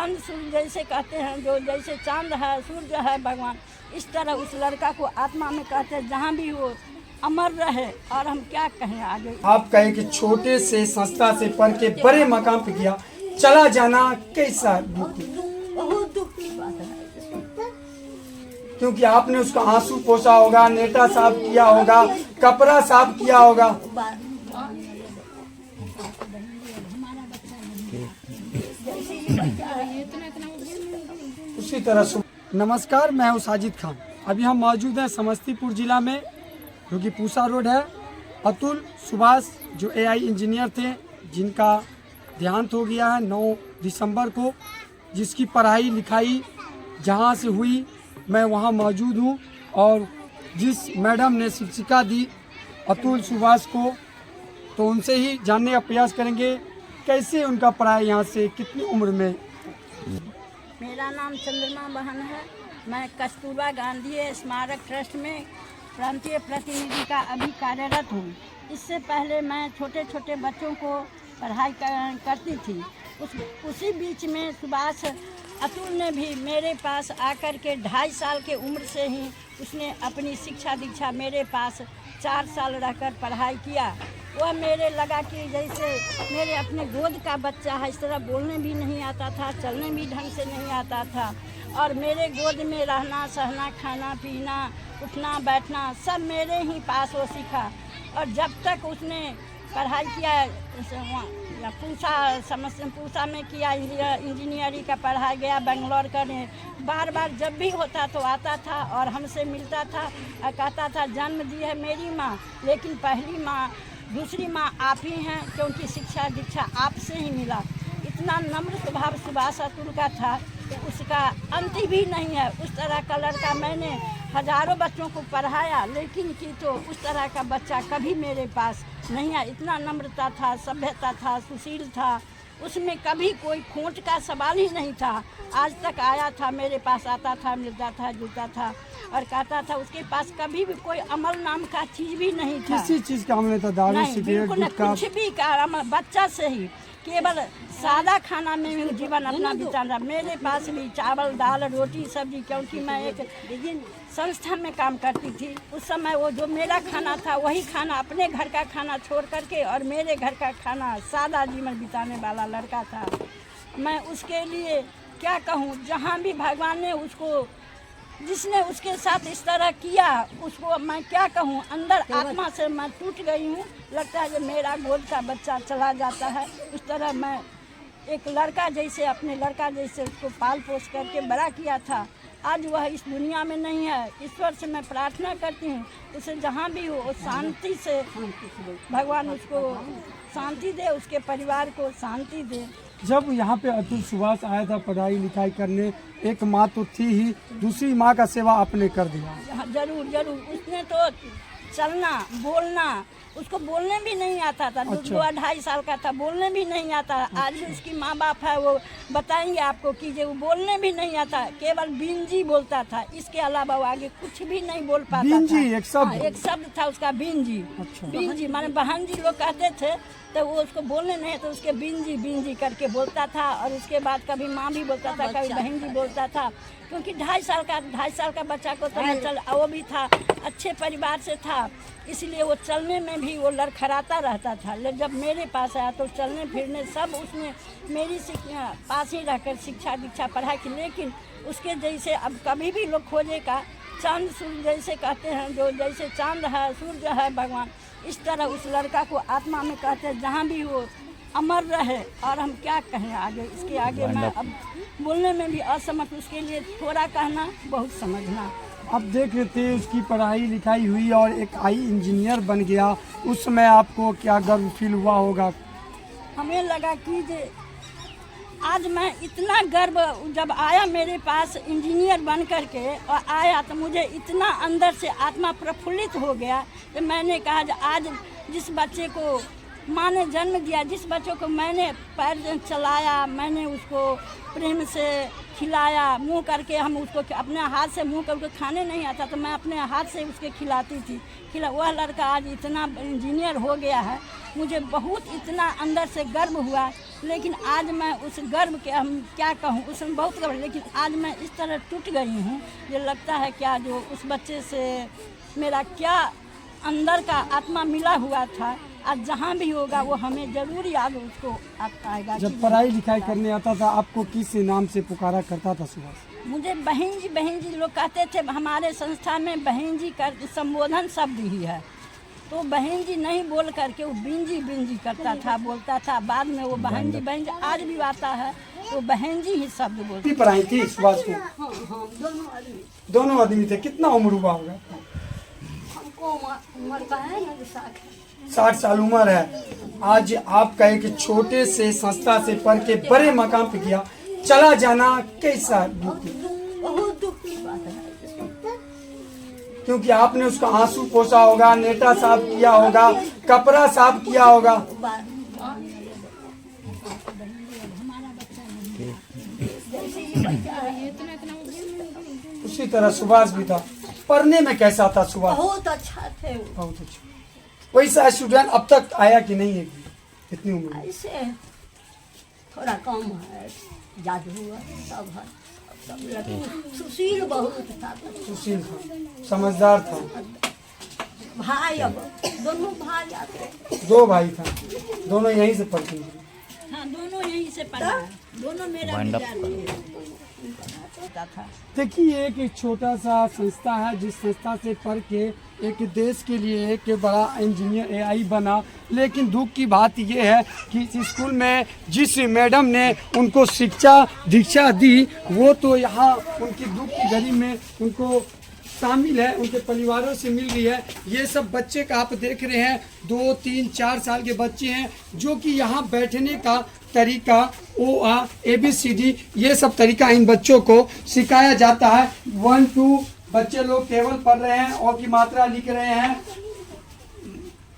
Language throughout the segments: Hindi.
चांद सूर्य जैसे कहते हैं, जो जैसे चांद है सूर्य है भगवान, इस तरह उस लड़का को आत्मा में कहते हैं जहाँ भी हो अमर रहे। और हम क्या कहें आगे। आप कहें कि छोटे से संस्था से पढ़ के बड़े मकाम पे गया, चला जाना कैसा बहुत दुख की बात है, क्योंकि आपने उसका आंसू पोंछा होगा, नेटा साफ किया होगा, कपड़ा साफ किया होगा। उसी तरह नमस्कार, मैं हूं साजिद खान। अभी हम मौजूद हैं समस्तीपुर जिला में, जो कि पूसा रोड है। अतुल सुभाष जो एआई इंजीनियर थे, जिनका देहांत हो गया है 9 दिसंबर को, जिसकी पढ़ाई लिखाई जहां से हुई मैं वहां मौजूद हूं। और जिस मैडम ने शिक्षिका दी अतुल सुभाष को, तो उनसे ही जानने का प्रयास करेंगे कैसे उनका पढ़ाई यहाँ से, कितनी उम्र में। मेरा नाम चंद्रमा बहन है। मैं कस्तूरबा गांधी स्मारक ट्रस्ट में प्रांतीय प्रतिनिधि का अभी कार्यरत हूँ। इससे पहले मैं छोटे छोटे बच्चों को पढ़ाई करती थी। उसी बीच में सुभाष अतुल ने भी मेरे पास आकर के 2.5 साल के उम्र से ही उसने अपनी शिक्षा दीक्षा मेरे पास 4 साल रहकर पढ़ाई किया। वह मेरे लगा कि जैसे मेरे अपने गोद का बच्चा है, इस तरह बोलने भी नहीं आता था, चलने भी ढंग से नहीं आता था, और मेरे गोद में रहना सहना, खाना पीना, उठना बैठना सब मेरे ही पास वो सीखा। और जब तक उसने पढ़ाई किया पूसा में किया, इंजीनियरिंग का पढ़ाई गया बेंगलोर करने। बार बार जब भी होता तो आता था और हमसे मिलता था और कहता था जन्म दी है मेरी माँ, लेकिन पहली माँ दूसरी माँ आप ही हैं, क्योंकि शिक्षा दीक्षा आपसे ही मिला। इतना नम्र स्वभाव सुभाष अतुल का था कि उसका अंत भी नहीं है। उस तरह का लड़का मैंने हजारों बच्चों को पढ़ाया, लेकिन कि तो उस तरह का बच्चा कभी मेरे पास नहीं है। इतना नम्रता था, सभ्यता था, सुशील था, उसमें कभी कोई खोट का सवाल ही नहीं था। आज तक आया था, मेरे पास आता था, मिलता था, जुलता था और कहता था। उसके पास कभी भी कोई अमल नाम का चीज़ भी नहीं था। किसी चीज़ का हमने तो दारू सिगरेट गुटखा कुछ भी का बच्चा से ही केवल सादा खाना में जीवन अपना बिता रहा। मेरे पास भी चावल दाल रोटी सब्जी, क्योंकि मैं एक संस्था में काम करती थी। उस समय वो जो मेरा खाना था वही खाना, अपने घर का खाना छोड़ करके और मेरे घर का खाना, सादा जीवन बिताने वाला लड़का था। मैं उसके लिए क्या कहूँ, जहाँ भी भगवान ने उसको, जिसने उसके साथ इस तरह किया, उसको मैं क्या कहूँ, अंदर आत्मा से मैं टूट गई हूँ। लगता है कि मेरा गोद का बच्चा चला जाता है। उस तरह मैं एक लड़का जैसे, अपने लड़का जैसे उसको पाल पोस करके बड़ा किया था। आज वह इस दुनिया में नहीं है। ईश्वर से मैं प्रार्थना करती हूँ उसे जहाँ भी हो शांति से भगवान उसको शांति दे, उसके परिवार को शांति दे। जब यहाँ पे अतुल सुभाष आया था पढ़ाई लिखाई करने, एक माँ तो थी ही, दूसरी माँ का सेवा आपने कर दिया। जरूर जरूर। उसने तो चलना बोलना, उसको बोलने भी नहीं आता था। 2-2.5 साल का था, बोलने भी नहीं आता। आज भी उसकी माँ बाप है, वो बताएंगे आपको कि जो वो बोलने भी नहीं आता, केवल बिंजी बोलता था। इसके अलावा वो आगे कुछ भी नहीं बोल पाता बिंजी था। एक शब्द था उसका बिंजी। बिंजी माने बहन जी लोग कहते थे, तो वो उसको बोलने नहीं तो उसके बिंजी बिंजी करके बोलता था। और उसके बाद कभी माँ भी बोलता था, कभी बहन जी बोलता था, क्योंकि 2.5 साल का बच्चा को तो चल, वो भी था अच्छे परिवार से था, इसलिए वो चलने में भी वो लड़खड़ाता रहता था। लेकिन जब मेरे पास आया तो चलने फिरने सब उसने मेरी पास ही रहकर शिक्षा दीक्षा पढ़ाई की। लेकिन उसके जैसे अब कभी भी लोग खोजेगा, चांद सूर्य जैसे कहते हैं, जो जैसे चांद है सूर्य है भगवान, इस तरह उस लड़का को आत्मा में कहते हैं जहाँ भी हो अमर रहे। और हम क्या कहें आगे, इसके आगे मैं अब बोलने में भी असमर्थ। उसके लिए थोड़ा कहना बहुत समझना। अब देख रहे थे उसकी पढ़ाई लिखाई हुई और एक आई इंजीनियर बन गया, उस समय आपको क्या गर्व फील हुआ होगा? हमें लगा कि आज मैं इतना गर्व, जब आया मेरे पास इंजीनियर बन करके और आया तो मुझे इतना अंदर से आत्मा प्रफुल्लित हो गया कि मैंने कहा आज जिस बच्चे को माँ ने जन्म दिया, जिस बच्चों को मैंने पैर चलाया, मैंने उसको प्रेम से खिलाया, मुंह करके हम उसको अपने हाथ से मुंह करके खाने नहीं आता तो मैं अपने हाथ से उसके खिलाती थी। वह लड़का आज इतना इंजीनियर हो गया है। मुझे बहुत इतना अंदर से गर्व हुआ लेकिन आज मैं उस गर्व के हम क्या कहूँ, उसमें बहुत गर्व, लेकिन आज मैं इस तरह टूट गई हूँ। ये लगता है क्या जो उस बच्चे से मेरा क्या अंदर का आत्मा मिला हुआ था, आज जहाँ भी होगा वो हमें जरूर याद उसको आएगा। जब पढ़ाई लिखाई करने आता था आपको किस नाम से पुकारा करता था सुभाष? मुझे बहन जी लोग कहते थे। हमारे संस्था में बहन जी का संबोधन शब्द ही है, तो बहन जी नहीं बोल करके वो बिंजी करता था, बोलता था। बाद में वो बहन जी आज भी आता है तो बहन जी ही शब्द बोलती। पढ़ाई थी सुभाष को? हाँ, दोनों आदमी थे। कितना उम्र हुआ होगा? हमको उम्र का है ना 60 साल उम्र है। आज आपका एक छोटे से संस्था से पढ़ के बड़े मकाम पे गया, चला जाना कैसा दुख? बहुत दुख की बात है, क्योंकि आपने उसका आंसू पोसा होगा, नेटा साफ किया होगा, कपड़ा साफ किया होगा। उसी तरह सुभाष भी था। पढ़ने में कैसा था सुभाष? बहुत अच्छा थे, बहुत अच्छा। वैसा स्टूडेंट अब तक आया कि नहीं है इतनी उम्र में? ऐसे थोड़ा कम है, जादू हुआ सब है, सब लेकिन सुशील बहुत था। सुशील था, समझदार था। भाई अब दोनों भाई आते, 2 भाई था, दोनों यहीं से पढ़ते थे। हाँ, दोनों यहीं से पढ़ा, दोनों मेरा था। देखिए एक छोटा सा संस्था है जिस संस्था से पढ़ के एक देश के लिए एक बड़ा इंजीनियर एआई बना। लेकिन दुख की बात यह है कि इस स्कूल में जिस मैडम ने उनको दीक्षा दी वो तो यहाँ उनकी दुख की घड़ी में उनको शामिल है, उनके परिवारों से मिल रही है। ये सब बच्चे का आप देख रहे हैं 2, 3, 4 साल के बच्चे हैं जो कि यहाँ बैठने का तरीका ABCD ये सब तरीका इन बच्चों को सिखाया जाता है। 1 2 बच्चे लोग केवल पढ़ रहे हैं और की मात्रा लिख रहे हैं।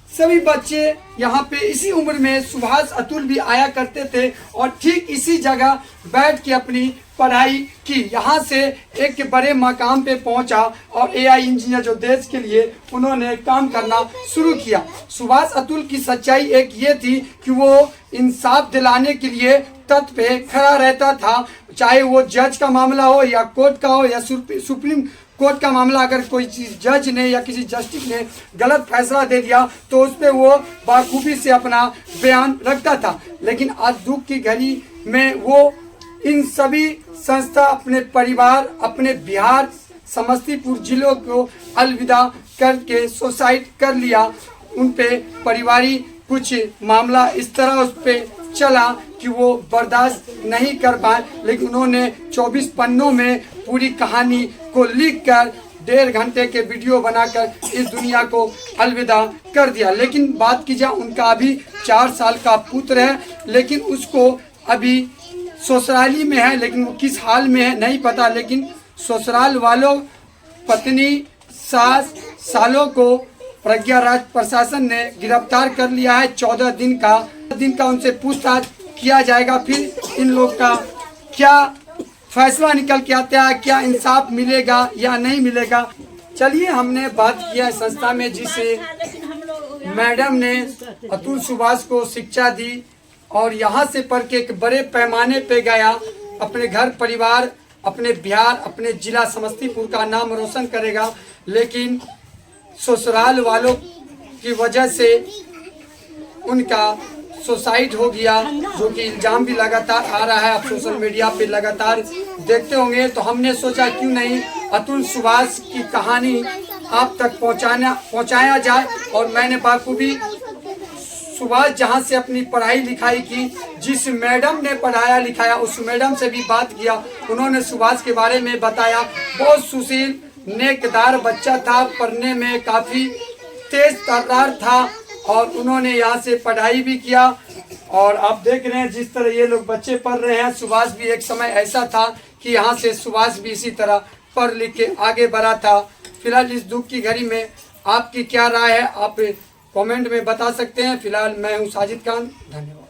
सभी बच्चे यहाँ पे इसी उम्र में सुभाष अतुल भी आया करते थे और ठीक इसी जगह बैठ के अपनी पढ़ाई की। यहाँ से एक बड़े मकाम पे पहुँचा और एआई इंजीनियर जो देश के लिए उन्होंने काम करना शुरू किया। सुभाष अतुल की सच्चाई एक ये थी कि वो इंसाफ दिलाने के लिए तट पे खड़ा रहता था, चाहे वो जज का मामला हो या कोर्ट का हो या सुप्रीम कोर्ट का मामला। अगर कोई जज ने या किसी जस्टिस ने गलत फैसला दे दिया तो उस पर वो बाखूबी से अपना बयान रखता था। लेकिन आज दुख की घड़ी में वो इन सभी संस्था, अपने परिवार, अपने बिहार समस्तीपुर जिलों को अलविदा करके सुसाइड कर लिया। उन पे पारिवारिक कुछ मामला इस तरह उस पर चला कि वो बर्दाश्त नहीं कर पाए, लेकिन उन्होंने 24 पन्नों में पूरी कहानी को लिखकर 1.5 घंटे के वीडियो बनाकर इस दुनिया को अलविदा कर दिया। लेकिन बात की जाए, उनका अभी 4 साल का पुत्र है, लेकिन उसको अभी ससुराली में है, लेकिन वो किस हाल में है नहीं पता। लेकिन ससुराल वालों, पत्नी, सास, सालों को प्रज्ञाराज प्रशासन ने गिरफ्तार कर लिया है। 14 दिन का उनसे पूछताछ किया जाएगा, फिर इन लोग का क्या फैसला निकल के आता है, क्या इंसाफ मिलेगा या नहीं मिलेगा। चलिए, हमने बात किया संस्था में जिसे मैडम ने अतुल सुभाष को शिक्षा दी और यहाँ से पढ़ के एक बड़े पैमाने पे गया, अपने घर परिवार, अपने बिहार, अपने जिला समस्तीपुर का नाम रोशन करेगा। लेकिन ससुराल वालों की वजह से उनका सुसाइड हो गया, जो कि इल्जाम भी लगातार आ रहा है, आप सोशल मीडिया पे लगातार देखते होंगे। तो हमने सोचा क्यों नहीं अतुल सुभाष की कहानी आप तक पहुंचाया जाए। और मैंने बाखूबी सुभाष जहां से अपनी पढ़ाई लिखाई की, जिस मैडम ने पढ़ाया लिखाया उस मैडम से भी बात किया। उन्होंने सुभाष के बारे में बताया, बहुत सुशील नेकदार बच्चा था, पढ़ने में काफ़ी तेज तर्रार था और उन्होंने यहाँ से पढ़ाई भी किया। और आप देख रहे हैं जिस तरह ये लोग बच्चे पढ़ रहे हैं, सुभाष भी एक समय ऐसा था कि यहाँ से सुभाष भी इसी तरह पढ़ लिख के आगे बढ़ा था। फिलहाल इस दुख की घड़ी में आपकी क्या राय है, आप कमेंट में बता सकते हैं। फिलहाल मैं हूँ साजिद खान, धन्यवाद।